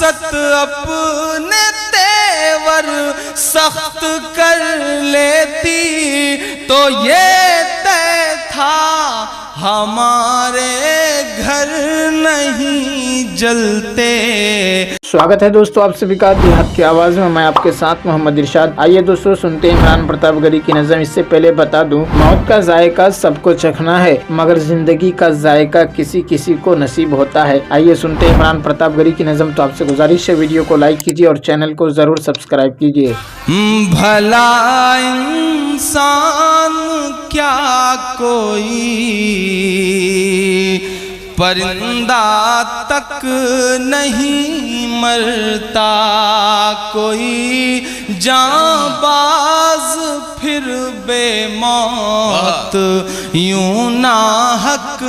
سیاست اپنے تیور سخت کر لیتی تو یہ طے تھا ہمارے گھر نہیں جلتے۔ سواگت ہے دوستو آپ سبھی کا دیہات کی آواز میں آپ کے ساتھ محمد ارشاد۔ آئیے دوستو سنتے ہیں عمران پرتاپ گڑھی کی نظم۔ اس سے پہلے بتا دوں، موت کا ذائقہ سب کو چکھنا ہے مگر زندگی کا ذائقہ کسی کسی کو نصیب ہوتا ہے۔ آئیے سنتے ہیں عمران پرتاپ گڑھی کی نظم۔ تو آپ سے گزارش ہے ویڈیو کو لائک کیجیے اور چینل کو ضرور سبسکرائب کیجیے۔ بھلا انسان کیا کوئی پرندہ تک نہیں مرتا، کوئی جاں باز پھر بے موت یوں ناحق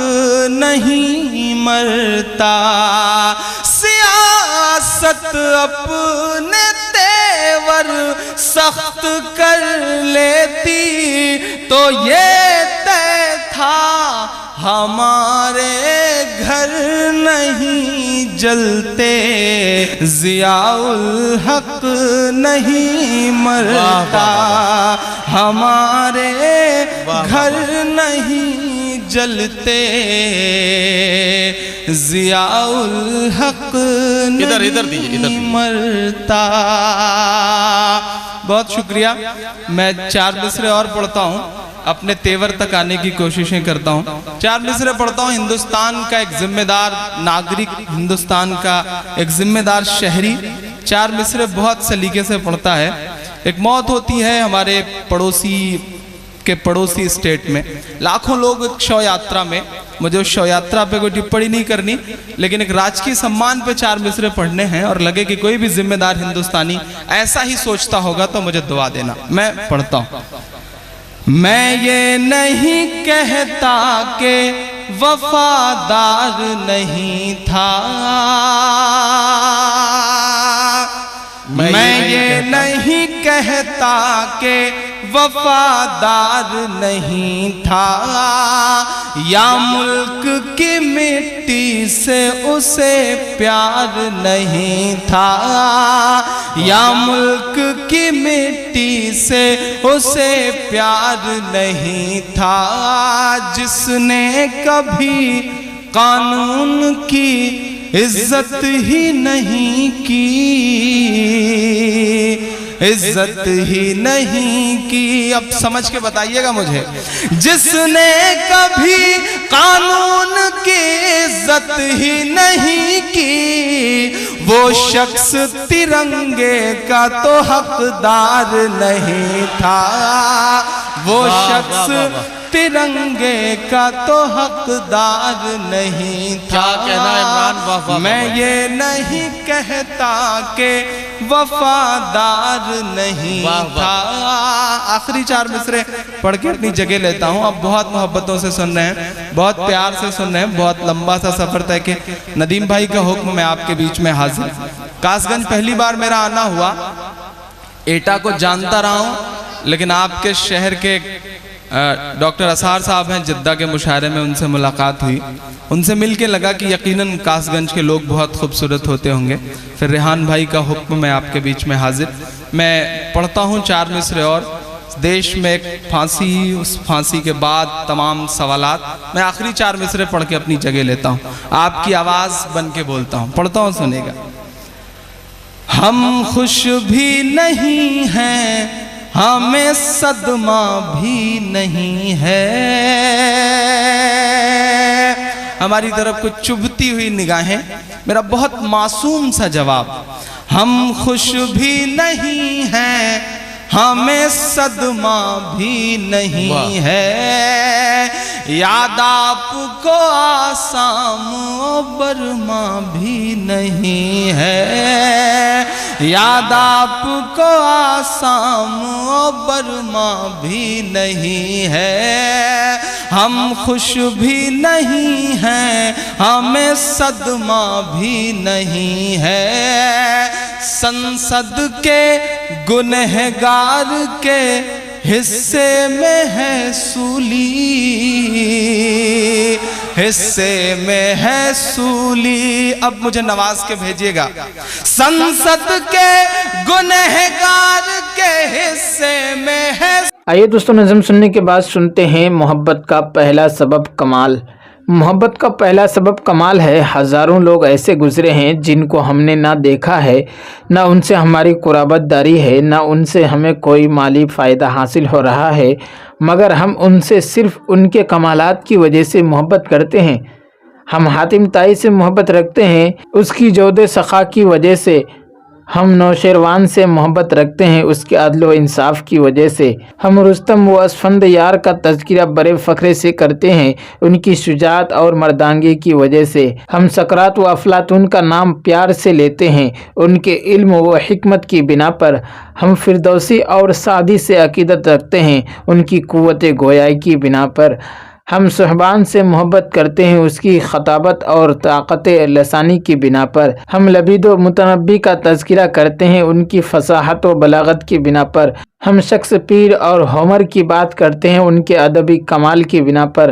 نہیں مرتا۔ سیاست اپنے تیور سخت کر لیتی تو یہ طے تھا ہمارے گھر نہیں جلتے، ضیاء الحق نہیں مرتا، ہمارے گھر نہیں جلتے، ضیاء الحق نہیں مرتا۔ بہت شکریہ۔ میں 4 مصرے اور پڑھتا ہوں، اپنے تیور تک آنے کی کوششیں کرتا ہوں۔ 4 مصرے پڑھتا ہوں۔ ہندوستان کا ایک ذمہ دار ناگرک، ہندوستان کا ایک ذمہ دار شہری 4 مصرے بہت سلیقے سے پڑھتا ہے۔ ایک موت ہوتی ہے ہمارے پڑوسی اسٹیٹ میں، لاکھوں لوگ ایک شو یاترا میں، مجھے اس شو یاترا پہ کوئی ٹپڑی نہیں کرنی، لیکن ایک راجکی سمان پہ 4 مصرے پڑھنے ہیں، اور لگے کہ کوئی بھی ذمہ دار ہندوستانی ایسا ہی سوچتا ہوگا تو مجھے دعا دینا۔ میں پڑھتا ہوں۔ میں یہ نہیں کہتا کہ وفادار نہیں تھا، میں یہ نہیں کہتا کہ وفادار نہیں تھا، یا ملک کی مٹی سے اسے پیار نہیں تھا، یا ملک کی مٹی سے اسے پیار نہیں تھا، جس نے کبھی قانون کی عزت ہی نہیں کی، عزت ہی نہیں کی۔ اب سمجھ کے بتائیے گا مجھے، جس نے کبھی قانون کی عزت ہی نہیں کی، وہ شخص ترنگے کا تو حقدار نہیں تھا، وہ شخص ترنگے کا تو حقدار نہیں تھا۔ میں یہ نہیں کہتا کہ وفادار نہیں تھا۔ آخری 4 مصرے پڑھ کے اپنی جگہ لیتا ہوں۔ اب بہت محبتوں سے سن رہے ہیں، بہت پیار سے سن رہے ہیں، بہت لمبا سا سفر طے کہ ندیم بھائی کا حکم میں آپ کے بیچ میں حاضر۔ کاس گنج پہلی بار میرا آنا ہوا، ایٹا کو جانتا رہا ہوں، لیکن آپ کے شہر کے ڈاکٹر اسار صاحب ہیں جدہ کے مشاعرے میں، ان سے ملاقات ہوئی، ان سے مل کے لگا کہ یقیناً کاس گنج کے لوگ بہت خوبصورت ہوتے ہوں گے۔ پھر ریحان بھائی کا حکم میں آپ کے بیچ میں حاضر۔ میں پڑھتا ہوں 4 مصرے اور۔ دیش میں ایک پھانسی، اس پھانسی کے بعد تمام سوالات۔ میں آخری 4 مصرے پڑھ کے اپنی جگہ لیتا ہوں، آپ کی آواز بن کے بولتا ہوں، پڑھتا ہوں، سنیں گا۔ ہم خوش بھی نہیں ہیں، ہمیں صدمہ بھی نہیں ہے، ہماری طرف کچھ چبھتی ہوئی نگاہیں، میرا بہت معصوم سا جواب۔ ہم خوش بھی نہیں ہیں، ہمیں صدمہ بھی نہیں ہے، یاد آپ کو آسام و برما بھی نہیں ہے، یاد آپ کو آسام و برما بھی نہیں ہے، ہم خوش بھی نہیں ہیں، ہمیں صدمہ بھی نہیں ہے، سنسد کے گنہگار کے حصے میں ہے سولی، حصے میں ہے سولی. اب مجھے نواز کے بھیجیے گا. سنسد کے گنہگار کے حصے میں ہے. آئیے دوستو نظم سننے کے بعد سنتے ہیں محبت کا پہلا سبب کمال. محبت کا پہلا سبب کمال ہے. ہزاروں لوگ ایسے گزرے ہیں جن کو ہم نے نہ دیکھا ہے، نہ ان سے ہماری قرابت داری ہے، نہ ان سے ہمیں کوئی مالی فائدہ حاصل ہو رہا ہے، مگر ہم ان سے صرف ان کے کمالات کی وجہ سے محبت کرتے ہیں. ہم حاتم طائی سے محبت رکھتے ہیں اس کی جود سخا کی وجہ سے. ہم نوشیروان سے محبت رکھتے ہیں اس کے عدل و انصاف کی وجہ سے. ہم رستم و اسفند یار کا تذکرہ بڑے فخر سے کرتے ہیں ان کی شجاعت اور مردانگی کی وجہ سے. ہم سقراط و افلاطون کا نام پیار سے لیتے ہیں ان کے علم و حکمت کی بنا پر. ہم فردوسی اور سعدی سے عقیدت رکھتے ہیں ان کی قوت گویائی کی بنا پر. ہم صحبان سے محبت کرتے ہیں اس کی خطابت اور طاقت لسانی کی بنا پر. ہم لبید و متنبی کا تذکرہ کرتے ہیں ان کی فصاحت و بلاغت کی بنا پر. ہم شیکسپیئر اور ہومر کی بات کرتے ہیں ان کے ادبی کمال کی بنا پر.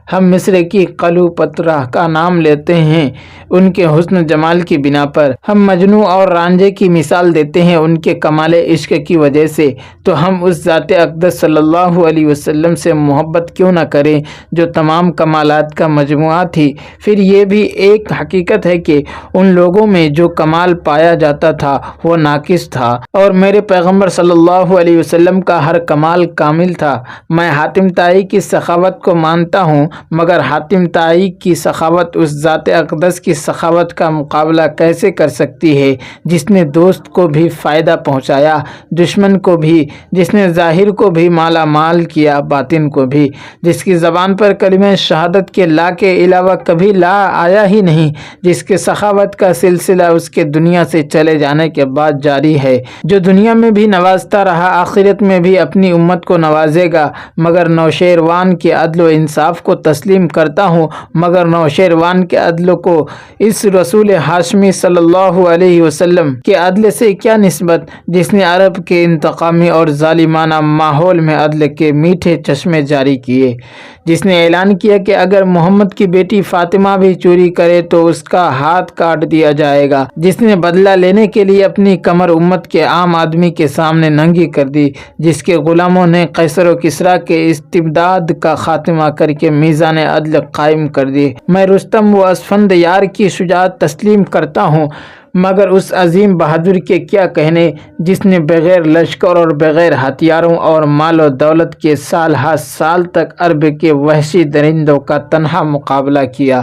ہم مصر کی کلیوپاترا کا نام لیتے ہیں ان کے حسن جمال کی بنا پر. ہم مجنوں اور رانجھے کی مثال دیتے ہیں ان کے کمال عشق کی وجہ سے. تو ہم اس ذات اقدس صلی اللہ علیہ وسلم سے محبت کیوں نہ کریں جو تمام کمالات کا مجموعہ تھی. پھر یہ بھی ایک حقیقت ہے کہ ان لوگوں میں جو کمال پایا جاتا تھا وہ ناقص تھا اور میرے پیغمبر صلی اللہ علیہ وسلم کا ہر کمال کامل تھا. میں حاتم طائی کی سخاوت کو مانتا ہوں، مگر حاتم طائی کی سخاوت اس ذات اقدس کی سخاوت کا مقابلہ کیسے کر سکتی ہے جس نے دوست کو بھی فائدہ پہنچایا، دشمن کو بھی، جس نے ظاہر کو بھی مالا مال کیا، باطن کو بھی، جس کی زبان پر کلمہ شہادت کے لا کے علاوہ کبھی لا آیا ہی نہیں، جس کے سخاوت کا سلسلہ اس کے دنیا سے چلے جانے کے بعد جاری ہے، جو دنیا میں بھی نوازتا رہا آخرت میں بھی اپنی امت کو نوازے گا. مگر نوشیروان کے عدل و انصاف کو تسلیم کرتا ہوں، مگر نوشیروان کے عدل کو اس رسول ہاشمی صلی اللہ علیہ وسلم کے عدل سے کیا نسبت جس نے عرب کے انتقامی اور ظالمانہ ماحول میں عدل کے میٹھے چشمے جاری کیے، جس نے اعلان کیا کہ اگر محمد کی بیٹی فاطمہ بھی چوری کرے تو اس کا ہاتھ کاٹ دیا جائے گا، جس نے بدلہ لینے کے لیے اپنی کمر امت کے عام آدمی کے سامنے ننگی کر دی، جس کے غلاموں نے قیصر و کسریٰ کے استبداد کا خاتمہ کر کے میزان عدل قائم کر دی. میں رستم و اسفند یار کی شجاعت تسلیم کرتا ہوں، مگر اس عظیم بہادر کے کیا کہنے جس نے بغیر لشکر اور بغیر ہتھیاروں اور مال و دولت کے سال ہا سال تک عرب کے وحشی درندوں کا تنہا مقابلہ کیا.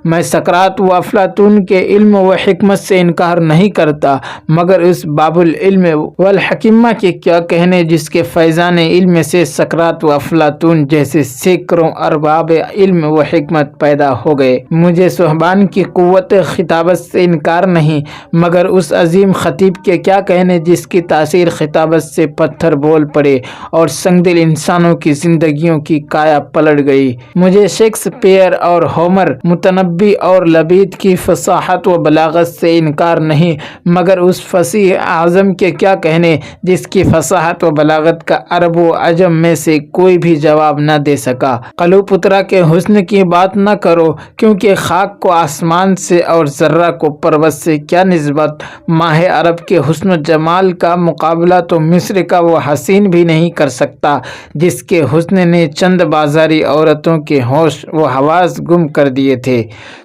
میں سقراط و افلاطون کے علم و حکمت سے انکار نہیں کرتا، مگر اس باب العلم والحکمہ کے کیا کہنے جس کے فیضان علم سے سقراط و افلاطون جیسے سینکڑوں ارباب علم و حکمت پیدا ہو گئے. مجھے صحبان کی قوت خطابت سے انکار نہیں، مگر اس عظیم خطیب کے کیا کہنے جس کی تاثیر خطابت سے پتھر بول پڑے اور سنگ دل انسانوں کی زندگیوں کی کایا پلٹ گئی. مجھے شیکسپیئر اور ہومر، متنبی اور لبید کی فصاحت و بلاغت سے انکار نہیں، مگر اس فصیح اعظم کے کیا کہنے جس کی فصاحت و بلاغت کا عرب و عجم میں سے کوئی بھی جواب نہ دے سکا. کلیوپاترا کے حسن کی بات نہ کرو، کیونکہ خاک کو آسمان سے اور ذرہ کو پروت سے کیا نسبت. ماہ عرب کے حسن و جمال کا مقابلہ تو مصر کا وہ حسین بھی نہیں کر سکتا جس کے حسن نے چند بازاری عورتوں کے ہوش و حواس گم کر دیے تھے.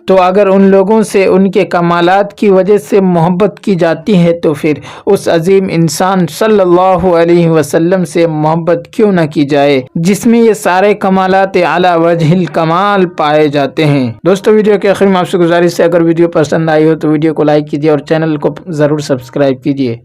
تو اگر ان لوگوں سے ان کے کمالات کی وجہ سے محبت کی جاتی ہے تو پھر اس عظیم انسان صلی اللہ علیہ وسلم سے محبت کیوں نہ کی جائے جس میں یہ سارے کمالات اعلیٰ وجہ الکمال پائے جاتے ہیں. دوستو ویڈیو کے آخر میں آپ سے گزارش ہے، اگر ویڈیو پسند آئی ہو تو ویڈیو کو لائک کیجیے اور چینل کو ضرور سبسکرائب کیجیے.